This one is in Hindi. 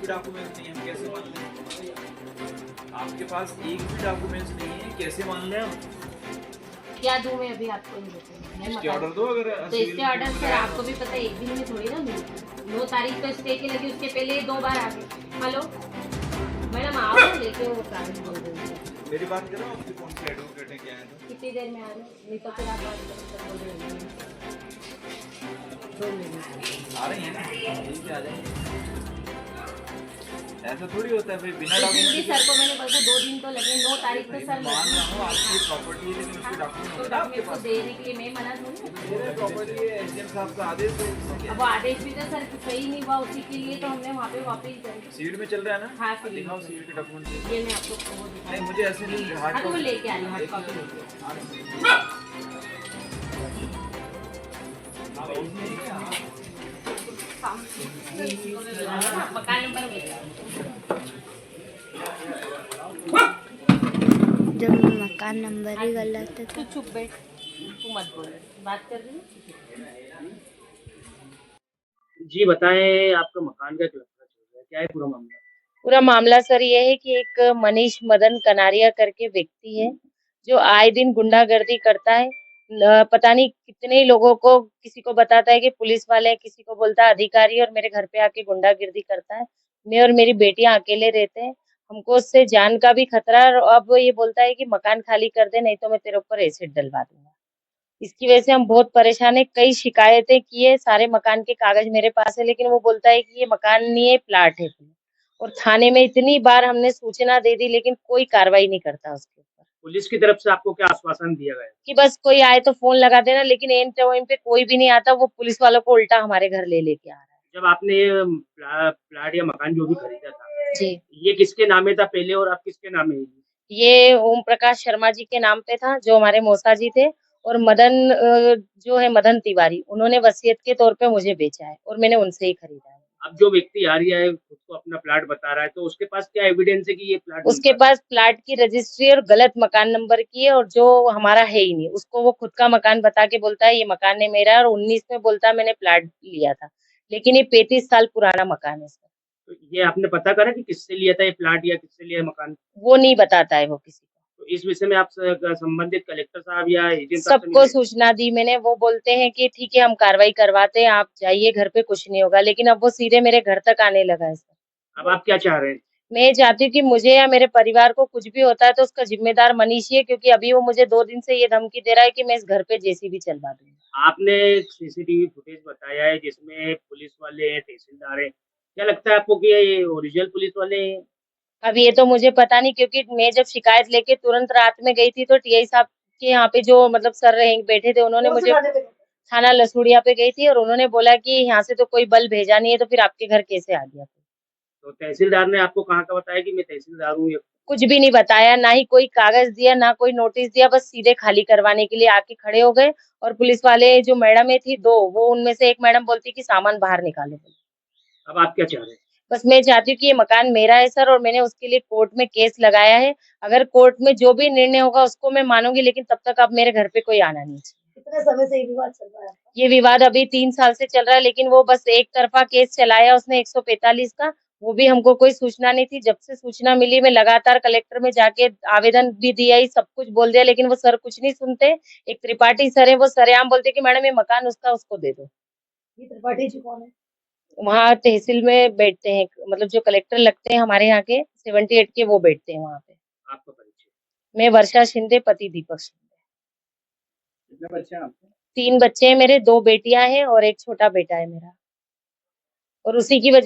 भी डॉक्यूमेंट्स नहीं है, हम कैसे मान लें? आपके पास एक भी डॉक्यूमेंट्स नहीं है, कैसे मान लें हम? क्या दूं मैं अभी आपको इन मैं स्टे बता ऑर्डर दो अगर तो इसके ऑर्डर सर आपको भी पता है एक दिन में थोड़ी ना मिलती। 9 तारीख को स्टे की लगी, उसके पहले 2 बार आ गए। हेलो मैडम आओ ना लेके वो कागज बोल रहे हैं। मेरी बात करो, आपकी कौन सी एडवोकेट है, क्या है? कितनी देर में आ रहे हो? नहीं तो फिर आप बात करो बोल रहे हैं 2 मिनट। आ रही है ना, ठीक है, आ जाएंगे। ऐसा थोड़ी होता है भाई, बिना तो फिर भी डॉक्यूमेंट सर को मैंने बोला था 2 दिन तो लगे। 9 तारीख को सर मान रहा हूँ आपकी प्रॉपर्टी है, लेकिन उसके डॉक्यूमेंट तो होगा ना आपके डॉक्यूमेंट को पास। देने के लिए मैं मना थोड़ी ना। मेरे प्रॉपर्टी है, एसडीएम साहब का आदेश है, इसमें क्या अब वो आदेश भी तो सर सही नहीं हुआ, उसी के लिए तो हमने वहाँ पे वापस करी। सीट में चल रहा है ना? हाँ, सीट में दिखाओ चल सीट के डॉक्यूमेंट। ये मैं आपको वो दिखा नहीं, मुझे ऐसे नहीं, हाँ हार्ड तो वो कॉपी लेके आ रही हूँ, हार्ड कॉपी लेके। मकान नंबर जब मकान नंबर ही गलत है तू चुप बैठ, तू मत बोल, बात कर रही है। जी बताएं, आपका मकान का क्या चल रहा है, क्या है पूरा मामला? पूरा मामला सर ये है कि एक मनीष मदन कनारिया करके व्यक्ति है जो आए दिन गुंडागर्दी करता है। पता नहीं कितने लोगों को, किसी को बताता है कि पुलिस वाले हैं, किसी को बोलता है अधिकारी, और मेरे घर पे आके गुंडागर्दी करता है। मैं और मेरी बेटियां अकेले रहते हैं, हमको उससे जान का भी खतरा है। और अब ये बोलता है कि मकान खाली कर दे, नहीं तो मैं तेरे ऊपर एसिड डलवा दूंगा। इसकी वजह से हम बहुत परेशान है, कई शिकायतें की है, सारे मकान के कागज मेरे पास है, लेकिन वो बोलता है कि ये मकान नहीं है, प्लाट है। और थाने में इतनी बार हमने सूचना दे दी, लेकिन कोई कार्रवाई नहीं करता उसके ऊपर। पुलिस की तरफ से आपको क्या आश्वासन दिया गया? कि बस कोई आए तो फोन लगा देना, लेकिन एन टाइम पे कोई भी नहीं आता। वो पुलिस वालों को उल्टा हमारे घर ले लेके आ रहा है। जब आपने ये प्लाट या मकान जो भी खरीदा था, जी, ये किसके नामे था पहले और अब किसके नामे है? ये ओम प्रकाश शर्मा जी के नाम पे था, जो हमारे मौसा जी थे। और मदन जो है मदन तिवारी, उन्होंने वसीयत के तौर पे मुझे बेचा है और मैंने उनसे ही खरीदा है। अब जो व्यक्ति आ रहा है खुद को अपना प्लाट बता रहा है, तो उसके पास क्या एविडेंस है कि ये प्लाट उसके पास प्लाट की रजिस्ट्री और गलत मकान नंबर की है, और जो हमारा है ही नहीं। उसको वो खुद का मकान बता के बोलता है ये मकान है मेरा, और 19 में बोलता है मैंने प्लाट लिया था, लेकिन ये 35 साल पुराना मकान है सर। तो ये आपने पता करा कि किससे लिया था ये प्लाट या किससे लिया है मकान? वो नहीं बताता है वो किसी को। तो इस विषय में आप संबंधित कलेक्टर साहब या एजेंट साहब से सबको मिले? सूचना दी मैंने, वो बोलते हैं कि ठीक है हम कार्रवाई करवाते हैं, आप जाइए घर पे, कुछ नहीं होगा। लेकिन अब वो सीधे मेरे घर तक आने लगा है सर। अब आप क्या चाह रहे हैं? मैं ये चाहती हूँ कि मुझे या मेरे परिवार को कुछ भी होता है तो उसका जिम्मेदार मनीष ही है, क्योंकि अभी वो मुझे 2 दिन से ये धमकी दे रहा है कि मैं इस घर पे जेसीबी चलवा दूंगा। आपने सीसीटीवी फुटेज बताया है जिसमें पुलिस वाले हैं, तहसीलदार हैं। क्या लगता है आपको कि ये ओरिजिनल पुलिस वाले हैं? अब ये तो मुझे पता नहीं, क्योंकि मैं जब शिकायत लेके तुरंत रात में गई थी तो टीआई साहब के यहाँ पे जो मतलब सर रहे बैठे थे, उन्होंने मुझे, थाना लसूड़िया पे गई थी, और उन्होंने बोला कि यहाँ से तो कोई बल भेजा नहीं है, तो फिर आपके घर कैसे आ गया? तो तहसीलदार ने आपको कहाँ का बताया कि मैं तहसीलदार हूँ? कुछ भी नहीं बताया, ना ही कोई कागज दिया, ना कोई नोटिस दिया, बस सीधे खाली करवाने के लिए आके खड़े हो गए। और पुलिस वाले जो मैडम थी 2, वो उनमें से एक मैडम बोलती कि सामान बाहर निकालो। अब आप क्या चाह रहे हैं? बस मैं चाहती हूँ कि ये मकान मेरा है सर, और मैंने उसके लिए कोर्ट में केस लगाया है। अगर कोर्ट में जो भी निर्णय होगा उसको मैं मानूंगी, लेकिन तब तक अब मेरे घर पे कोई आना नहीं चाहिए। कितने समय से ये विवाद चल रहा है? ये विवाद अभी 3 साल से चल रहा है, लेकिन वो बस एक तरफा केस चलाया उसने 145 का, वो भी हमको कोई सूचना नहीं थी। जब से सूचना मिली मैं लगातार कलेक्टर में जाके आवेदन भी दिया, ही सब कुछ बोल दिया, लेकिन वो सर कुछ नहीं सुनते। एक त्रिपाठी सर है, वो सरेआम बोलते कि मैडम ये मकान उसका, उसको दे दो। ये त्रिपाठी जी कौन है? वहाँ तहसील में बैठते हैं, मतलब जो कलेक्टर लगते हैं हमारे यहाँ के 78 के, वो बैठते हैं वहाँ पे। आपका परिचय? मैं वर्षा शिंदे, पति दीपक शिंदे। कितने बच्चे हैं आपके? 3 बच्चे हैं मेरे, 2 बेटियां हैं और एक छोटा बेटा है मेरा। और उसी की वजह